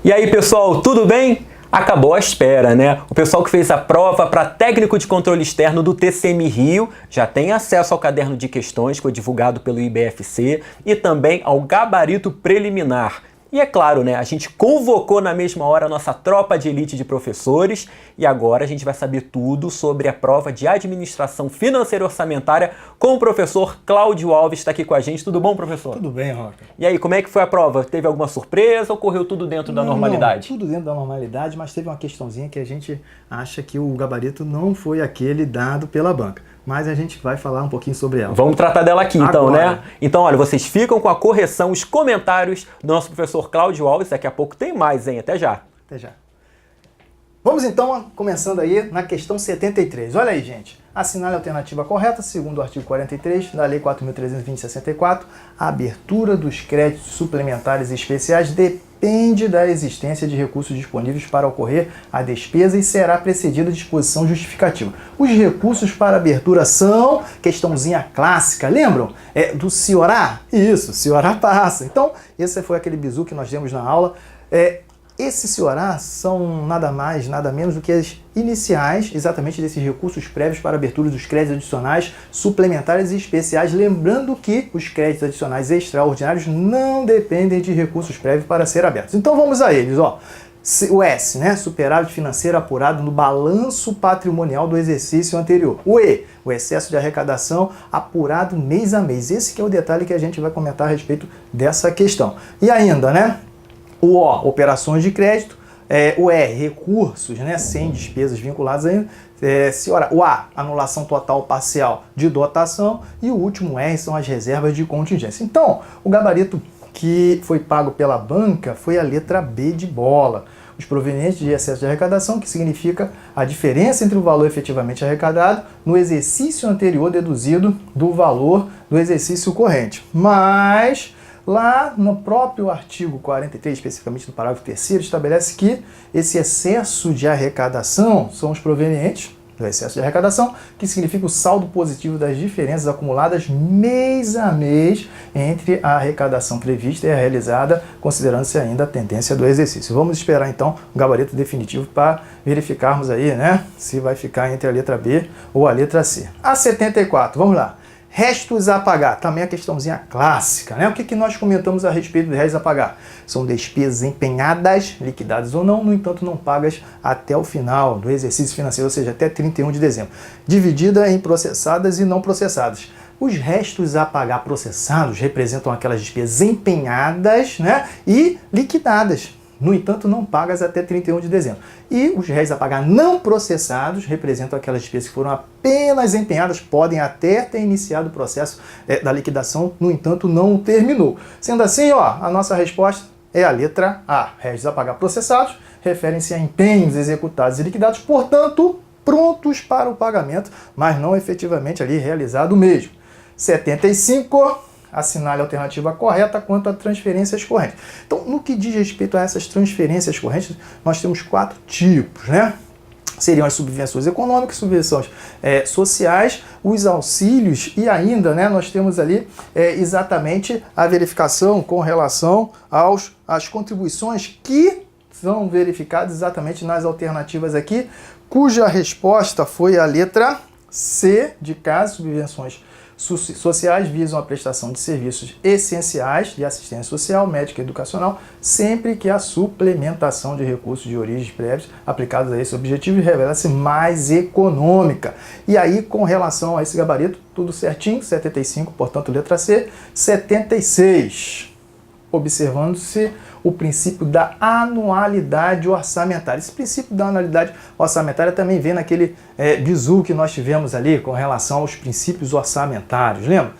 E aí, pessoal, tudo bem? Acabou a espera, né? O pessoal que fez a prova para técnico de controle externo do TCM Rio já tem acesso ao caderno de questões que foi divulgado pelo IBFC e também ao gabarito preliminar. E é claro, né? A gente convocou na mesma hora a nossa tropa de elite de professores e agora a gente vai saber tudo sobre a prova de administração financeira e orçamentária com o professor Cláudio Alves, está aqui com a gente. Tudo bom, professor? Tudo bem, Roca. E aí, como é que foi a prova? Teve alguma surpresa ou correu tudo dentro da normalidade? Não, tudo dentro da normalidade, mas teve uma questãozinha que a gente acha que o gabarito não foi aquele dado pela banca. Mas a gente vai falar um pouquinho sobre ela. Vamos tratar dela aqui então, agora, né? Então, olha, vocês ficam com a correção, os comentários do nosso professor Cláudio Alves. Daqui a pouco tem mais, hein? Até já. Até já. Vamos então, começando aí na questão 73. Olha aí, gente. Assinale a alternativa correta, segundo o artigo 43 da Lei 4.320/64. A abertura dos créditos suplementares e especiais depende da existência de recursos disponíveis para ocorrer a despesa e será precedida de disposição justificativa. Os recursos para abertura são questãozinha clássica, lembram? Do Ciorá? Isso, Ciorá passa. Então, esse foi aquele bizu que nós demos na aula. Esses Ciorá são nada mais, nada menos do que as iniciais, exatamente desses recursos prévios para abertura dos créditos adicionais, suplementares e especiais. Lembrando que os créditos adicionais extraordinários não dependem de recursos prévios para ser abertos. Então vamos a eles, ó. O S, né? Superávit financeiro apurado no balanço patrimonial do exercício anterior. O E, o excesso de arrecadação apurado mês a mês. Esse que é o detalhe que a gente vai comentar a respeito dessa questão. E ainda, né? O O, operações de crédito. O R, recursos, né, sem despesas vinculadas ainda. O A, anulação total parcial de dotação. E o último R são as reservas de contingência. Então, o gabarito que foi pago pela banca foi a letra B de bola. Os provenientes de excesso de arrecadação, que significa a diferença entre o valor efetivamente arrecadado no exercício anterior deduzido do valor do exercício corrente. Mas lá no próprio artigo 43, especificamente no parágrafo 3º, estabelece que esse excesso de arrecadação são os provenientes do excesso de arrecadação, que significa o saldo positivo das diferenças acumuladas mês a mês entre a arrecadação prevista e a realizada, considerando-se ainda a tendência do exercício. Vamos esperar então o gabarito definitivo para verificarmos aí, né, se vai ficar entre a letra B ou a letra C. A 74, vamos lá. Restos a pagar, também a questãozinha clássica, né? O que nós comentamos a respeito de restos a pagar? São despesas empenhadas, liquidadas ou não, no entanto não pagas até o final do exercício financeiro, ou seja, até 31 de dezembro, dividida em processadas e não processadas. Os restos a pagar processados representam aquelas despesas empenhadas, né, e liquidadas. No entanto, não pagas até 31 de dezembro. E os réis a pagar não processados representam aquelas despesas que foram apenas empenhadas, podem até ter iniciado o processo da liquidação, no entanto, não terminou. Sendo assim, ó, a nossa resposta é a letra A. Réis a pagar processados referem-se a empenhos executados e liquidados, portanto, prontos para o pagamento, mas não efetivamente ali realizado mesmo. 75. Assinale a alternativa correta quanto a transferências correntes. Então, no que diz respeito a essas transferências correntes, nós temos 4 tipos, né? Seriam as subvenções econômicas, subvenções sociais, os auxílios e ainda, né, nós temos ali exatamente a verificação com relação às contribuições que são verificadas exatamente nas alternativas aqui, cuja resposta foi a letra C de caso, subvenções sociais visam a prestação de serviços essenciais de assistência social, médica e educacional, sempre que a suplementação de recursos de origens prévios aplicados a esse objetivo revela-se mais econômica. E aí, com relação a esse gabarito, tudo certinho, 75, portanto, letra C. 76. Observando-se o princípio da anualidade orçamentária. Esse princípio da anualidade orçamentária também vem naquele bizu que nós tivemos ali com relação aos princípios orçamentários, lembra?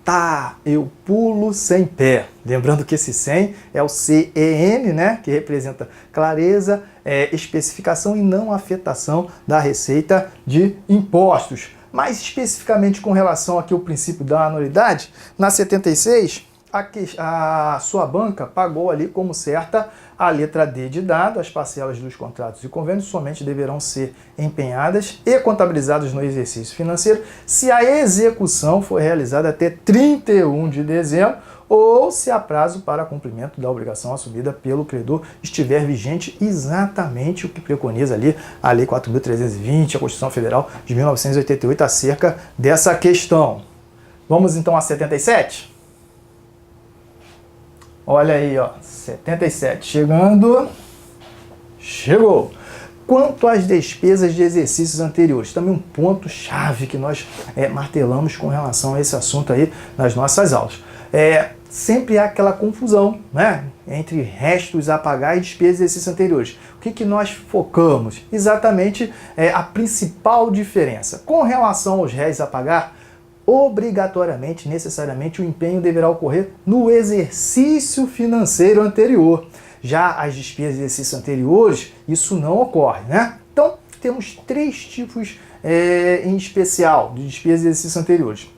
Tá, eu pulo sem pé. Lembrando que esse 100 é o CEN, né, que representa clareza, especificação e não afetação da receita de impostos. Mais especificamente com relação aqui ao princípio da anualidade, na 76, a sua banca pagou ali como certa a letra D de dado, as parcelas dos contratos e convênios somente deverão ser empenhadas e contabilizadas no exercício financeiro se a execução for realizada até 31 de dezembro ou se a prazo para cumprimento da obrigação assumida pelo credor estiver vigente, exatamente o que preconiza ali a Lei 4.320, a Constituição Federal de 1988 acerca dessa questão. Vamos então a 77? Olha aí, ó, 77 chegando. Chegou! Quanto às despesas de exercícios anteriores, também um ponto-chave que nós martelamos com relação a esse assunto aí nas nossas aulas. Sempre há aquela confusão, né, entre restos a pagar e despesas de exercícios anteriores. O que nós focamos? Exatamente a principal diferença. Com relação aos restos a pagar, obrigatoriamente, necessariamente, o empenho deverá ocorrer no exercício financeiro anterior. Já as despesas de exercícios anteriores, isso não ocorre, né? Então, temos 3 tipos em especial de despesas de exercícios anteriores.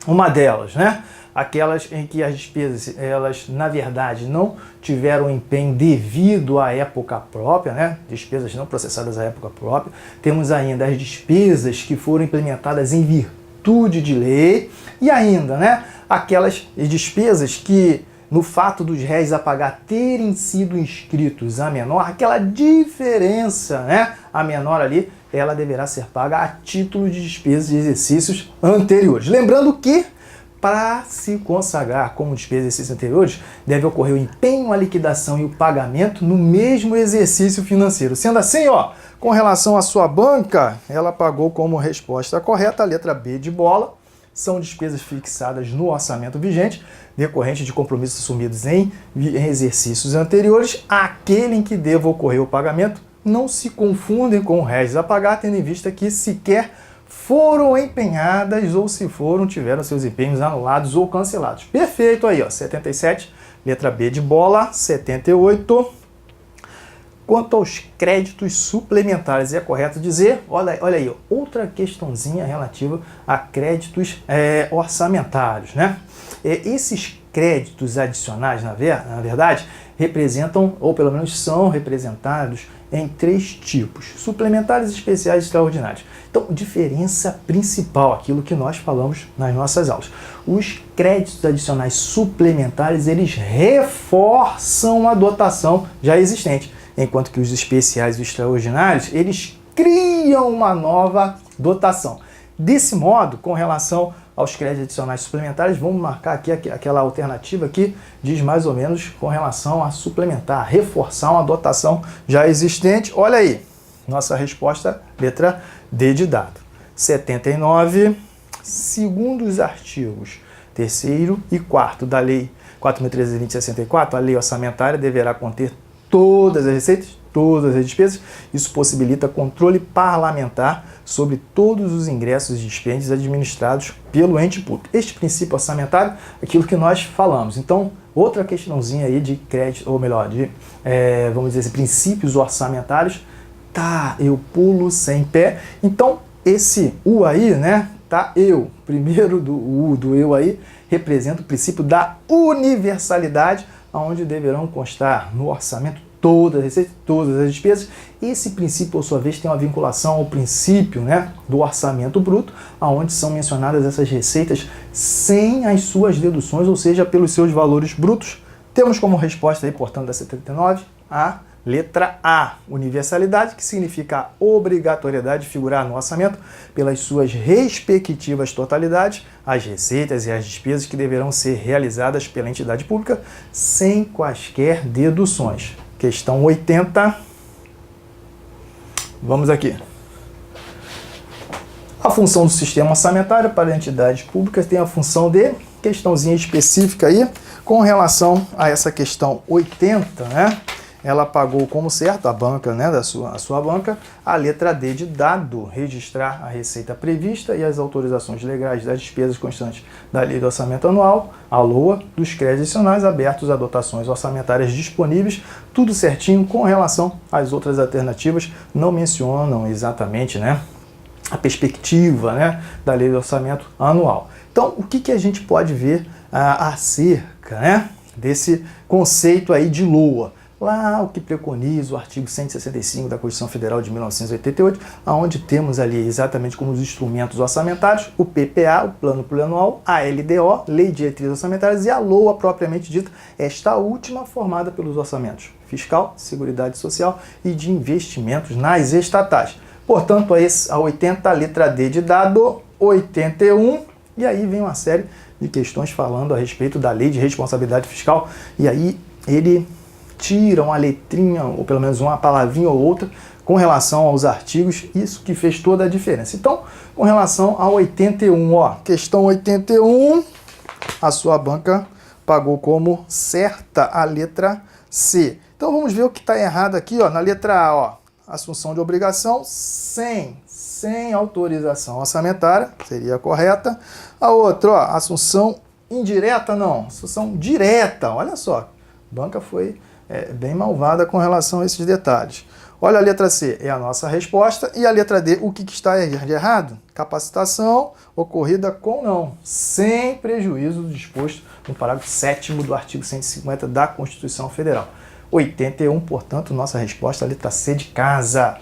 Uma delas, né? Aquelas em que as despesas, elas, na verdade, não tiveram empenho devido à época própria, né? Despesas não processadas à época própria. Temos ainda as despesas que foram implementadas em virtude de lei e ainda, né? Aquelas despesas que, no fato dos réis a pagar terem sido inscritos a menor, aquela diferença, né? A menor ali, ela deverá ser paga a título de despesas de exercícios anteriores. Lembrando que, para se consagrar como despesas de exercícios anteriores, deve ocorrer o empenho, a liquidação e o pagamento no mesmo exercício financeiro. Sendo assim, ó, com relação à sua banca, ela pagou como resposta correta a letra B de bola. São despesas fixadas no orçamento vigente, decorrente de compromissos assumidos em exercícios anteriores, aquele em que deva ocorrer o pagamento. Não se confundem com o réis a pagar, tendo em vista que sequer foram empenhadas ou se foram, tiveram seus empenhos anulados ou cancelados. Perfeito aí, ó, 77, letra B de bola, 78. Quanto aos créditos suplementares, é correto dizer, olha aí, outra questãozinha relativa a créditos orçamentários, né? Esses créditos adicionais, na verdade, representam, ou pelo menos são representados em 3 tipos, suplementares, especiais e extraordinários. Então, diferença principal, aquilo que nós falamos nas nossas aulas. Os créditos adicionais suplementares, eles reforçam a dotação já existente, enquanto que os especiais e extraordinários, eles criam uma nova dotação. Desse modo, com relação aos créditos adicionais suplementares, vamos marcar aqui aquela alternativa que diz mais ou menos com relação a suplementar, reforçar uma dotação já existente. Olha aí, nossa resposta, letra D de dado. 79, segundo os artigos 3º e 4º da Lei 4.320/64, a lei orçamentária deverá conter todas as receitas, todas as despesas. Isso possibilita controle parlamentar sobre todos os ingressos e dispêndios administrados pelo ente público. Este princípio orçamentário é aquilo que nós falamos. Então, outra questãozinha aí de crédito, ou melhor, de, vamos dizer assim, princípios orçamentários, tá, eu pulo sem pé. Então, esse U aí, né, tá, eu, primeiro do U, do eu aí, representa o princípio da universalidade, onde deverão constar no orçamento todas as receitas, todas as despesas. Esse princípio, por sua vez, tem uma vinculação ao princípio, né, do orçamento bruto, onde são mencionadas essas receitas sem as suas deduções, ou seja, pelos seus valores brutos. Temos como resposta aí, portanto, da 79, a letra A, universalidade, que significa a obrigatoriedade de figurar no orçamento pelas suas respectivas totalidades, as receitas e as despesas que deverão ser realizadas pela entidade pública sem quaisquer deduções. Questão 80. Vamos aqui. A função do sistema orçamentário para entidades públicas tem a função de questãozinha específica aí com relação a essa questão 80, né? Ela pagou como certo, a banca, né, a sua banca, a letra D de dado, registrar a receita prevista e as autorizações legais das despesas constantes da Lei do Orçamento Anual, a LOA, dos créditos adicionais abertos a dotações orçamentárias disponíveis, tudo certinho com relação às outras alternativas, não mencionam exatamente, né, a perspectiva, né, da lei do orçamento anual. Então, o que a gente pode ver acerca, né, desse conceito aí de LOA? Lá o que preconiza o artigo 165 da Constituição Federal de 1988, onde temos ali exatamente como os instrumentos orçamentários o PPA, o Plano Plurianual, a LDO, Lei de Diretrizes Orçamentárias, e a LOA propriamente dita, esta última formada pelos orçamentos fiscal, seguridade social e de investimentos nas estatais. Portanto, a 80, a letra D de dado, 81, e aí vem uma série de questões falando a respeito da Lei de Responsabilidade Fiscal, e aí ele tira uma letrinha, ou pelo menos uma palavrinha ou outra, com relação aos artigos, isso que fez toda a diferença. Então, com relação a 81, ó, questão 81, a sua banca pagou como certa a letra C. Então, vamos ver o que está errado aqui, ó, na letra A, ó, assunção de obrigação sem autorização orçamentária, seria a correta. A outra, ó, assunção indireta, não, assunção direta, olha só, a banca foi bem malvada com relação a esses detalhes. Olha, a letra C é a nossa resposta, e a letra D, o que está de errado? Capacitação ocorrida com não, sem prejuízo do disposto no parágrafo 7º do artigo 150 da Constituição Federal. 81, portanto, nossa resposta, a letra C de casa.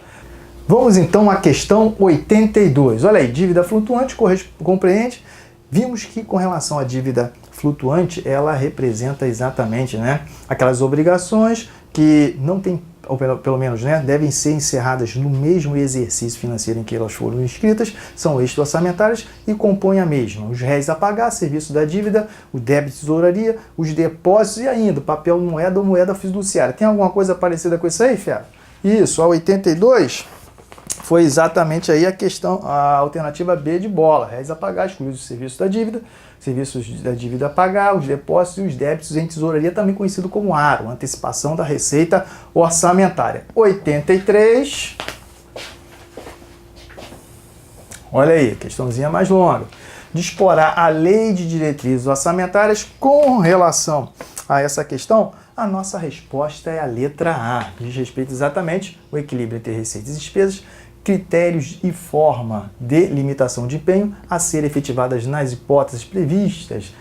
Vamos então à questão 82. Olha aí, dívida flutuante compreende. Vimos que com relação à dívida flutuante, ela representa exatamente, né, aquelas obrigações que não tem, ou pelo menos, né, devem ser encerradas no mesmo exercício financeiro em que elas foram inscritas, são extra-orçamentárias e compõem a mesma. Os réis a pagar, serviço da dívida, o débito de tesouraria, os depósitos e ainda papel moeda ou moeda fiduciária. Tem alguma coisa parecida com isso aí, Fera? Isso, a 82 foi exatamente aí a questão, a alternativa B de bola. Réis a pagar, excluídos os serviços da dívida, serviços da dívida a pagar, os depósitos e os débitos em tesouraria, também conhecido como ARO, antecipação da receita orçamentária. 83. Olha aí, questãozinha mais longa. Disporá a lei de diretrizes orçamentárias com relação a essa questão. A nossa resposta é a letra A. Diz respeito exatamente ao equilíbrio entre receitas e despesas, critérios e forma de limitação de empenho a ser efetivadas nas hipóteses previstas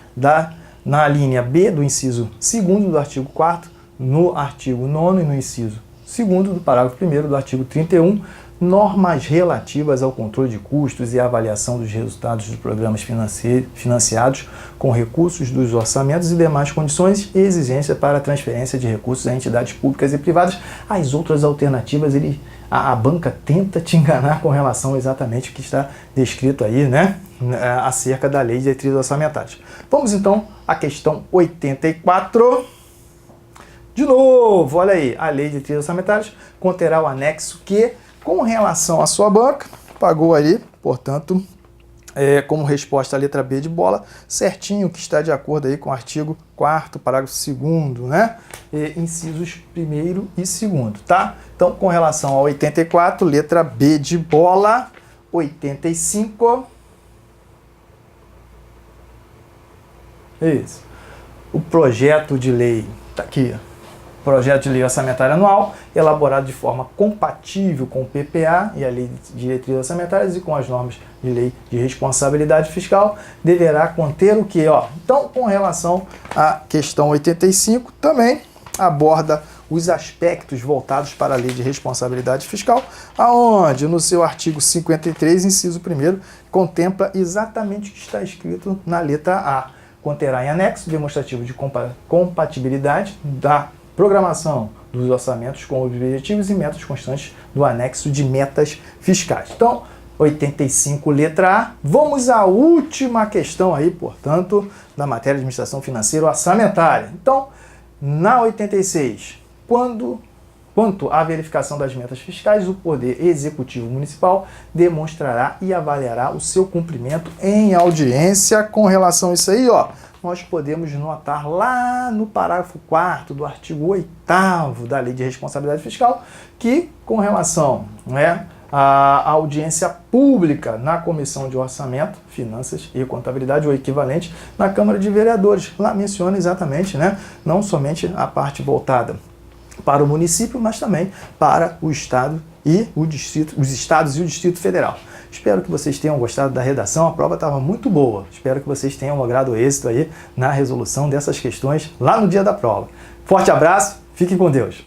na linha B do inciso 2º do artigo 4º, no artigo 9º e no inciso 2º do parágrafo 1º do artigo 31, normas relativas ao controle de custos e avaliação dos resultados dos programas financiados com recursos dos orçamentos e demais condições e exigência para a transferência de recursos a entidades públicas e privadas. As outras alternativas, a banca tenta te enganar com relação exatamente ao que está descrito aí, né, acerca da lei de diretrizes orçamentárias. Vamos então à questão 84. De novo, olha aí, a lei de diretrizes orçamentárias conterá o anexo que, com relação à sua banca, pagou aí, portanto, como resposta a letra B de bola, certinho, que está de acordo aí com o artigo 4º, parágrafo 2º, né? Incisos 1º e 2º, tá? Então, com relação a 84, letra B de bola, 85. Isso. O projeto de lei, tá aqui, ó. Projeto de lei orçamentária anual, elaborado de forma compatível com o PPA e a lei de diretrizes orçamentárias e com as normas de lei de responsabilidade fiscal, deverá conter o que? Então, com relação à questão 85, também aborda os aspectos voltados para a lei de responsabilidade fiscal, aonde no seu artigo 53, inciso 1º, contempla exatamente o que está escrito na letra A. Conterá em anexo demonstrativo de compatibilidade da programação dos orçamentos com objetivos e metas constantes do anexo de metas fiscais. Então, 85, letra A. Vamos à última questão aí, portanto, da matéria de administração financeira orçamentária. Então, na 86, quanto à verificação das metas fiscais, o Poder Executivo Municipal demonstrará e avaliará o seu cumprimento em audiência. Com relação a isso aí, nós podemos notar lá no parágrafo 4º do artigo 8º da Lei de Responsabilidade Fiscal que, com relação, né, à audiência pública na Comissão de Orçamento, Finanças e Contabilidade, ou equivalente, na Câmara de Vereadores, lá menciona exatamente, né, não somente a parte voltada para o município, mas também para o Estado e o Distrito, os Estados e o Distrito Federal. Espero que vocês tenham gostado da redação, a prova estava muito boa. Espero que vocês tenham logrado êxito aí na resolução dessas questões lá no dia da prova. Forte abraço, fiquem com Deus!